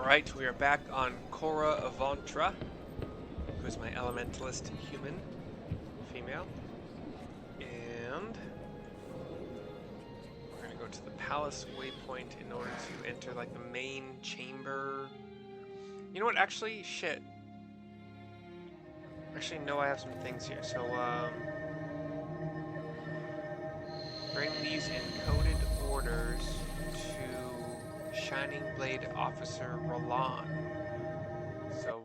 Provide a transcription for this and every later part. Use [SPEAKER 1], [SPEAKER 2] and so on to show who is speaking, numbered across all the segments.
[SPEAKER 1] Alright, we are back on Cora Avontra, who's my elementalist human, female. And we're gonna go to the palace waypoint in order to enter like the main chamber. You know what, actually, shit. Actually, no, I have some things here. So, bring these encoded orders to Shining Blade Officer Roland. So,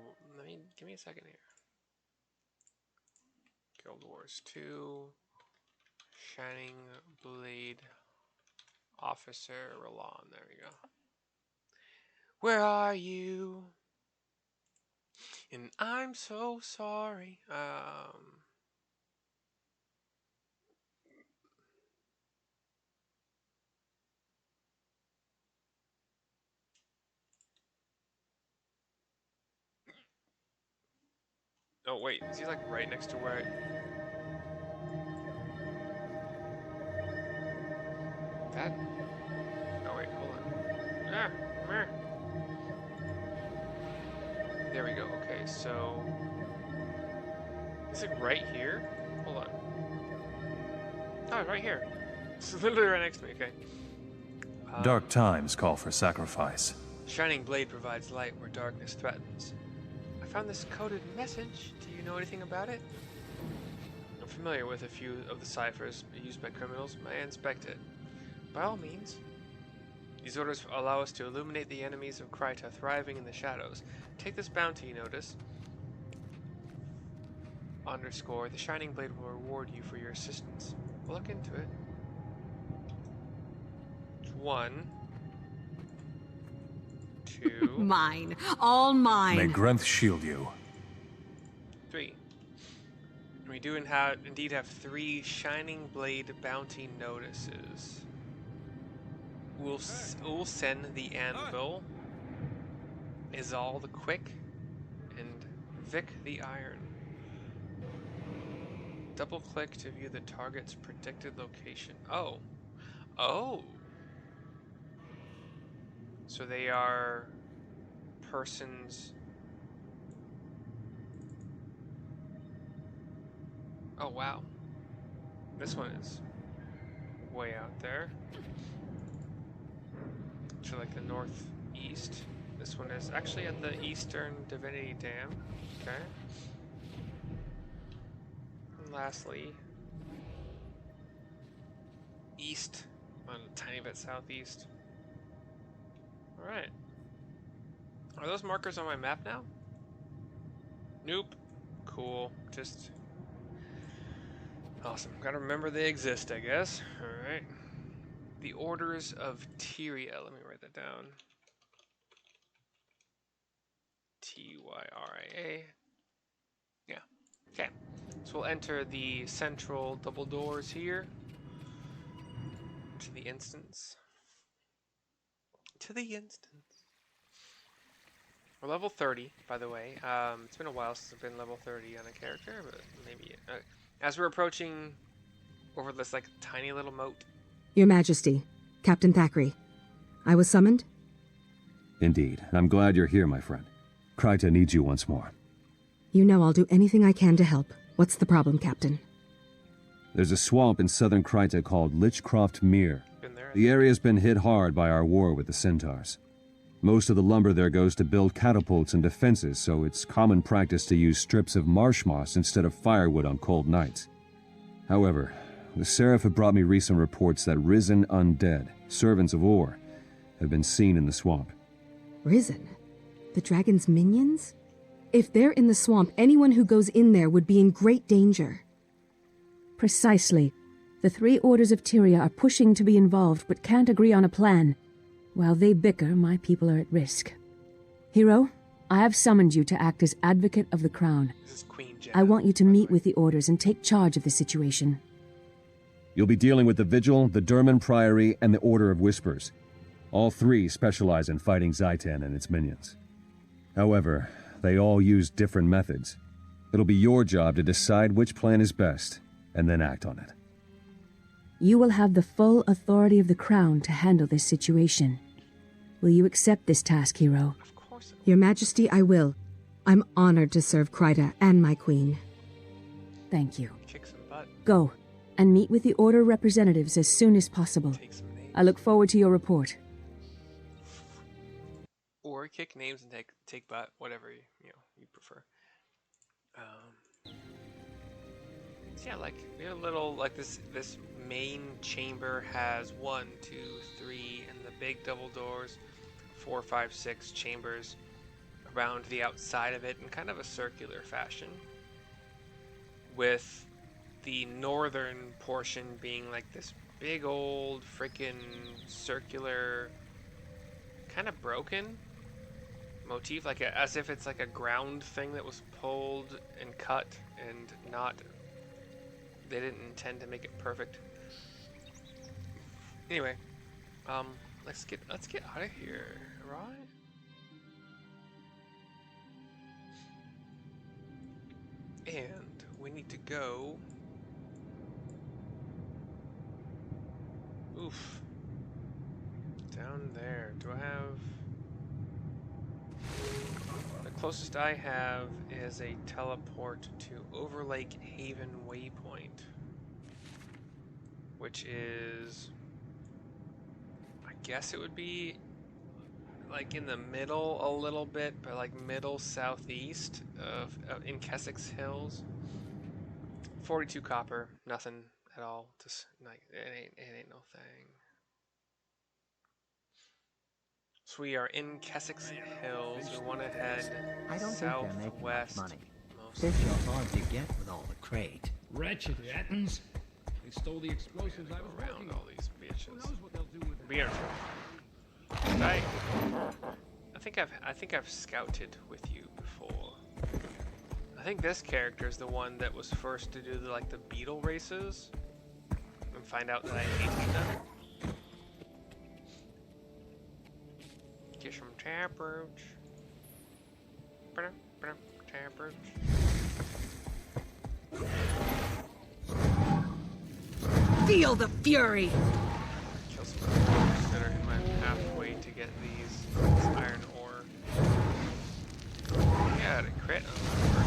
[SPEAKER 1] give me a second here. Guild Wars 2, Shining Blade Officer Roland. There we go. Where are you? And I'm so sorry. Oh wait, is he like right next to where that? Oh wait, hold on. Ah, come here. There we go. Okay, so is it right here? Hold on. Oh, right here. It's literally right next to me. Okay.
[SPEAKER 2] Dark times call for sacrifice.
[SPEAKER 1] Shining Blade provides light where darkness threatens. I found this coded message. Do you know anything about it? I'm familiar with a few of the ciphers used by criminals. May I inspect it? By all means. These orders allow us to illuminate the enemies of Kryta thriving in the shadows. Take this bounty notice. _ the Shining Blade will reward you for your assistance. We'll look into it. 1, 2.
[SPEAKER 3] Mine. All mine.
[SPEAKER 2] May Grenth shield you.
[SPEAKER 1] 3. We do indeed have 3 Shining Blade bounty notices. Ulsen the Anvil, Izal the Quick, and Vic the Iron. Double click to view the target's predicted location. Oh. Oh. So they are persons. Oh wow. This one is way out there. To like the northeast. This one is actually at the Eastern Divinity Dam. Okay. And lastly, east, on a tiny bit southeast. Alright. Are those markers on my map now? Nope. Cool. Just awesome. Gotta remember they exist, I guess. Alright. The Orders of Tyria. Let me write that down. Tyria. Yeah. Okay. So we'll enter the central double doors here. To the instance. To the instance. We're level 30, by the way. It's been a while since I've been level 30 on a character, but maybe... as we're approaching over this, like, tiny little moat.
[SPEAKER 3] Your Majesty, Captain Thackeray. I was summoned?
[SPEAKER 4] Indeed. I'm glad you're here, my friend. Kryta needs you once more.
[SPEAKER 3] You know I'll do anything I can to help. What's the problem, Captain?
[SPEAKER 4] There's a swamp in southern Kryta called Lichcroft Mere.
[SPEAKER 1] Been there.
[SPEAKER 4] The area's been hit hard by our war with the Centaurs. Most of the lumber there goes to build catapults and defenses, so it's common practice to use strips of marsh moss instead of firewood on cold nights. However, the Seraph have brought me recent reports that risen undead, servants of Or, have been seen in the swamp.
[SPEAKER 3] Risen? The dragon's minions? If they're in the swamp, anyone who goes in there would be in great danger.
[SPEAKER 5] Precisely. The 3 orders of Tyria are pushing to be involved, but can't agree on a plan. While they bicker, my people are at risk. Hero, I have summoned you to act as advocate of the crown.
[SPEAKER 1] This is Queen Jenna,
[SPEAKER 5] I want you to meet with the orders and take charge of the situation.
[SPEAKER 4] You'll be dealing with the Vigil, the Durman Priory, and the Order of Whispers. All 3 specialize in fighting Zaitan and its minions. However, they all use different methods. It'll be your job to decide which plan is best, and then act on it.
[SPEAKER 5] You will have the full authority of the crown to handle this situation. Will you accept this task, Hero?
[SPEAKER 1] Of course I will.
[SPEAKER 3] Your Majesty, I will. I'm honored to serve Kryda and my queen.
[SPEAKER 5] Thank you.
[SPEAKER 1] Kick some butt.
[SPEAKER 5] Go, and meet with the Order representatives as soon as possible.
[SPEAKER 1] Take some names.
[SPEAKER 5] I look forward to your report.
[SPEAKER 1] Or kick names and take butt, whatever you prefer. So yeah, like we have a little like this main chamber has 1, 2, 3, and the big double doors, 4, 5, 6 chambers around the outside of it in kind of a circular fashion, with the northern portion being like this big old freaking circular, kind of broken motif, like as if it's like a ground thing that was pulled and cut and not. They didn't intend to make it perfect. Anyway, let's get out of here, right? And we need to go. Oof. Down there. Do I have? The closest I have is a teleport to Overlake Haven Waypoint, which is, I guess it would be like in the middle a little bit, but like middle southeast of in Kessex Hills. 42 copper, nothing at all. Just like it ain't no thing. So we are in Kessex Hills. We want to head
[SPEAKER 6] I don't think they're making much
[SPEAKER 1] southwest.
[SPEAKER 6] money.
[SPEAKER 1] Mostly.
[SPEAKER 6] Fish are hard to get with all the crate.
[SPEAKER 7] Wretched Attons. They stole the explosives I was
[SPEAKER 1] Around
[SPEAKER 7] working
[SPEAKER 1] all
[SPEAKER 7] on.
[SPEAKER 1] these
[SPEAKER 7] Who
[SPEAKER 1] bitches.
[SPEAKER 7] knows what they'll do with it?
[SPEAKER 1] We are. I think I've scouted with you before. I think this character is the one that was first to do the beetle races and find out that I hated them. Get some taproot. Taproot.
[SPEAKER 8] Feel the fury!
[SPEAKER 1] Kill some orcs that are in my pathway to get this iron ore. Yeah, to crit on the first.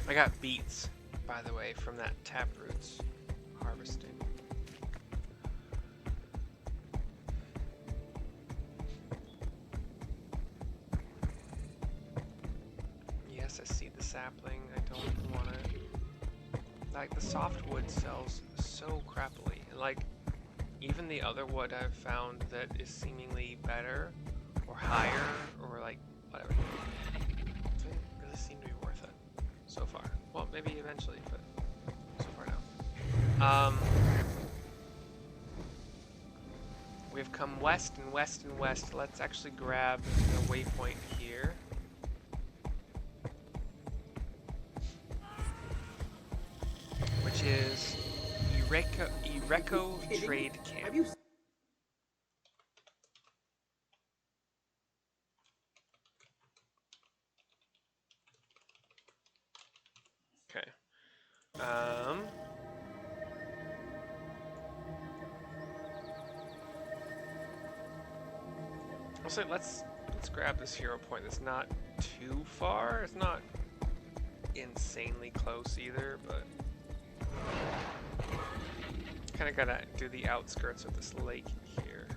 [SPEAKER 1] I got beets, by the way, from that taproots harvesting. Yes, I see the sapling. I don't want it. Like, the softwood sells so crappily. And, like, even the other wood I've found that is seemingly better or higher or, like, whatever. Doesn't really seem to be worth it so far. Well, maybe eventually, but so far no. We've come west and west and west. Let's actually grab the waypoint here. Which is Ireko Tradecamp. Okay. Also, let's grab this hero point that's not too far. It's not insanely close either, but kind of gotta do the outskirts of this lake here.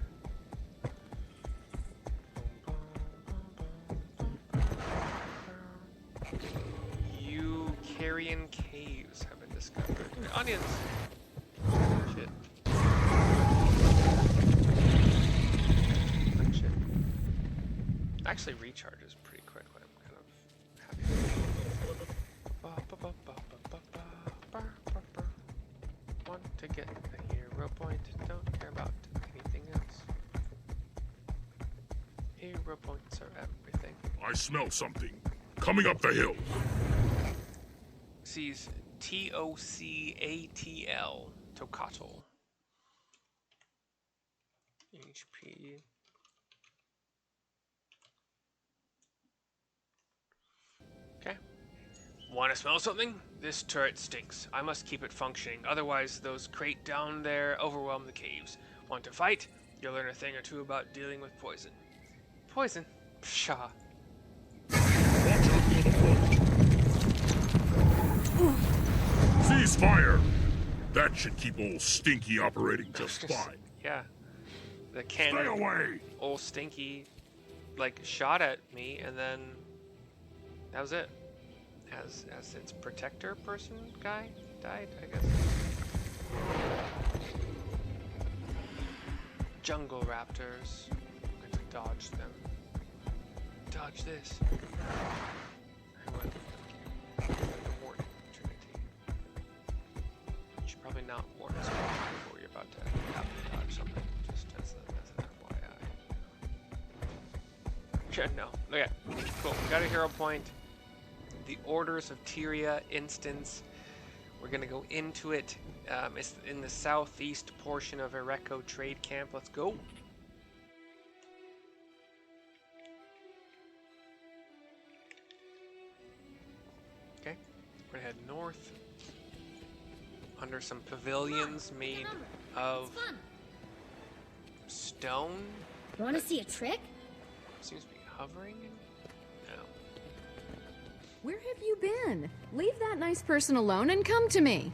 [SPEAKER 1] Eucarian caves have been discovered. Onions! Shit. Oh, shit. Actually recharges pretty quickly. I'm kind of happy. Want to get the hero point, don't care about anything else. Hero points are everything.
[SPEAKER 9] I smell something. Coming up the hill.
[SPEAKER 1] Sees Tocatl. Tocatl. HP. Want to smell something? This turret stinks. I must keep it functioning, otherwise those crate down there overwhelm the caves. Want to fight? You'll learn a thing or two about dealing with poison. Poison? Pshaw.
[SPEAKER 9] Cease fire! That should keep old Stinky operating just fine.
[SPEAKER 1] Yeah. The cannon.
[SPEAKER 9] Stay away!
[SPEAKER 1] Old Stinky, like, shot at me, and then that was it. As its protector person guy died, I guess. Jungle raptors. I'm going to dodge them. Dodge this. I went the warning opportunity. You should probably not warn someone before you're about to have to dodge something. Just as an FYI. Yeah, no. Okay, cool. We got a hero point. The Orders of Tyria instance. We're gonna go into it. It's in the southeast portion of Ireko Tradecamp. Let's go. Okay, we're gonna head north under some pavilions made of stone.
[SPEAKER 10] You want to see a trick?
[SPEAKER 1] Seems to be hovering. No.
[SPEAKER 3] Where have you been? Leave that nice person alone and come to me.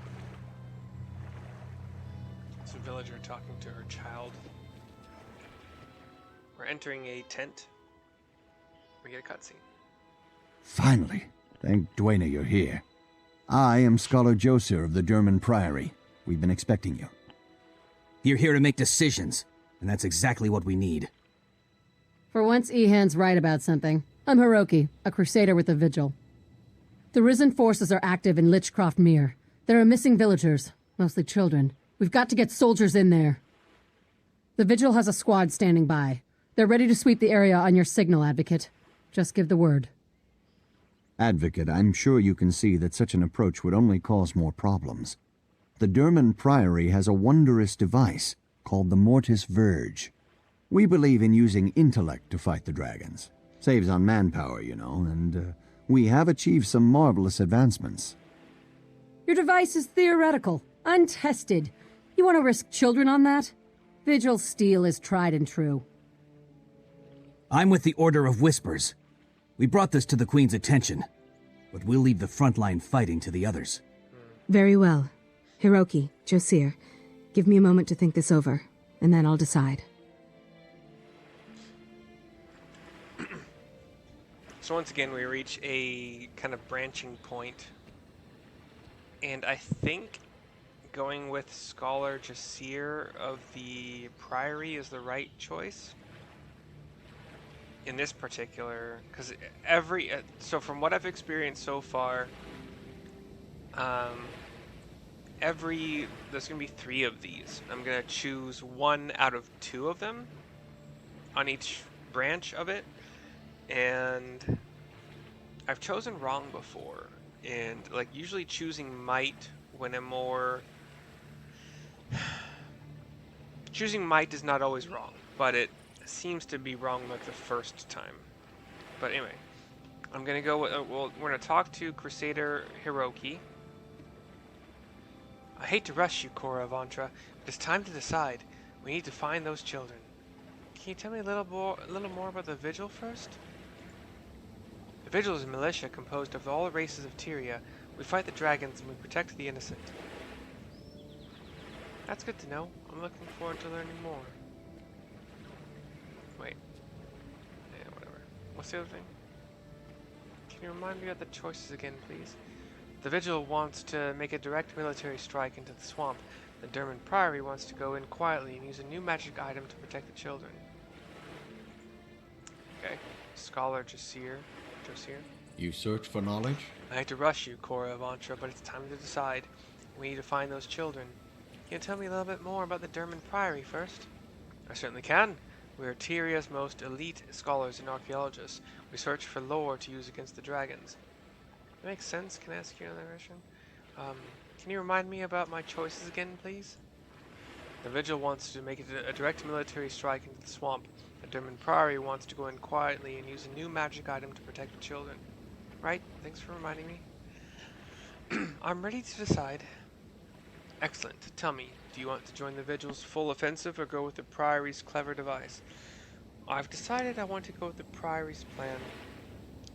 [SPEAKER 1] It's a villager talking to her child. We're entering a tent. We get a cutscene.
[SPEAKER 11] Finally. Thank Dwayne you're here. I am Scholar Joser of the German Priory. We've been expecting you.
[SPEAKER 6] You're here to make decisions, and that's exactly what we need.
[SPEAKER 5] For once, Ehan's right about something. I'm Hiroki, a crusader with the Vigil. The Risen forces are active in Lichcroft Mere. There are missing villagers, mostly children. We've got to get soldiers in there. The Vigil has a squad standing by. They're ready to sweep the area on your signal, Advocate. Just give the word.
[SPEAKER 11] Advocate, I'm sure you can see that such an approach would only cause more problems. The German Priory has a wondrous device called the Mortis Verge. We believe in using intellect to fight the dragons. Saves on manpower, you know, and we have achieved some marvelous advancements.
[SPEAKER 5] Your device is theoretical, untested. You want to risk children on that? Vigil steel is tried and true.
[SPEAKER 6] I'm with the Order of Whispers. We brought this to the Queen's attention, but we'll leave the frontline fighting to the others.
[SPEAKER 3] Very well. Hiroki, Josir, give me a moment to think this over, and then I'll decide.
[SPEAKER 1] So once again, we reach a kind of branching point, and I think going with Scholar Jasir of the Priory is the right choice in this particular, because so from what I've experienced so far, there's gonna be 3 of these. I'm gonna choose 1 out of 2 of them on each branch of it. And I've chosen wrong before, and like usually choosing might when choosing might is not always wrong, but it seems to be wrong like the first time. But anyway, I'm gonna go with, we're gonna talk to Crusader Hiroki. I hate to rush you, Cora Avantra, but it's time to decide. We need to find those children. Can you tell me a little more about the Vigil first? The Vigil is a militia composed of all the races of Tyria. We fight the dragons and we protect the innocent. That's good to know. I'm looking forward to learning more. Wait. Yeah, whatever. What's the other thing? Can you remind me of the choices again, please? The Vigil wants to make a direct military strike into the swamp. The German Priory wants to go in quietly and use a new magic item to protect the children. Okay. Scholar Jasir.
[SPEAKER 12] You search for knowledge?
[SPEAKER 1] I hate to rush you, Cora Avantra, but it's time to decide. We need to find those children. Can you tell me a little bit more about the German Priory first? I certainly can. We are Tyria's most elite scholars and archaeologists. We search for lore to use against the dragons. That makes sense. Can I ask you another question? Can you remind me about my choices again, please? The Vigil wants to make a direct military strike into the swamp. The German Priory wants to go in quietly and use a new magic item to protect the children. Right? Thanks for reminding me. I'm ready to decide. Excellent. Tell me, do you want to join the Vigil's full offensive or go with the Priory's clever device? I've decided I want to go with the Priory's plan.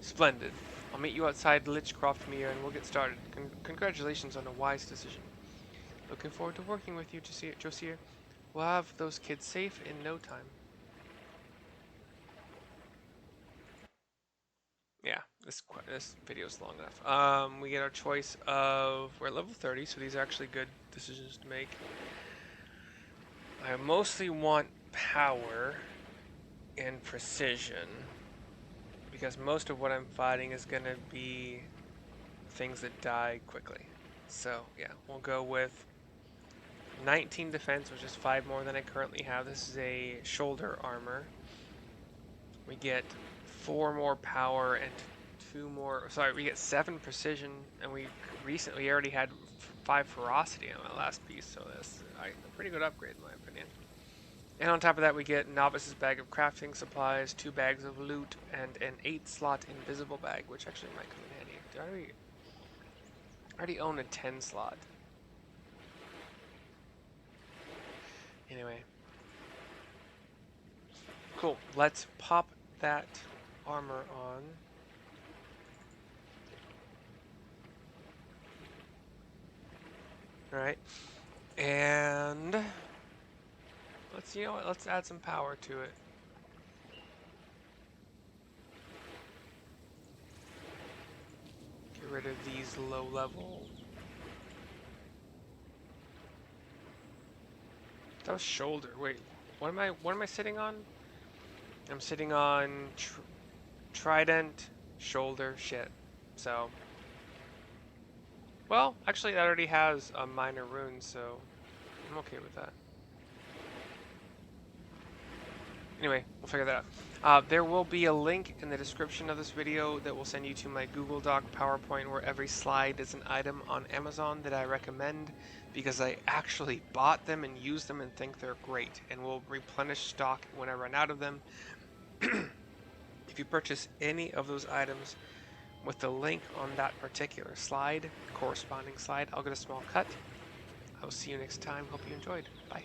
[SPEAKER 1] Splendid. I'll meet you outside Lichcroft Mere and we'll get started. Congratulations on a wise decision. Looking forward to working with you, Josier. We'll have those kids safe in no time. Yeah, this video is long enough. We get our choice of... We're at level 30, so these are actually good decisions to make. I mostly want power and precision, because most of what I'm fighting is going to be things that die quickly. So, yeah, we'll go with 19 defense, which is 5 more than I currently have. This is a shoulder armor. We get 4 more power and 2 more... Sorry, we get 7 precision, and we already had 5 ferocity on my last piece, so that's a pretty good upgrade in my opinion. And on top of that, we get Novice's bag of crafting supplies, 2 bags of loot, and an 8-slot invisible bag, which actually might come in handy. Do I already own a 10-slot? Anyway. Cool. Let's pop that armor on. Alright. And let's add some power to it. Get rid of these low level. That was shoulder. Wait, what am I sitting on? I'm sitting on trident, shoulder, shit. So, well, actually that already has a minor rune, so I'm okay with that. Anyway, we'll figure that out. There will be a link in the description of this video that will send you to my Google Doc PowerPoint where every slide is an item on Amazon that I recommend because I actually bought them and used them and think they're great and will replenish stock when I run out of them. If you purchase any of those items with the link on that particular slide, corresponding slide, I'll get a small cut. I will see you next time. Hope you enjoyed. Bye.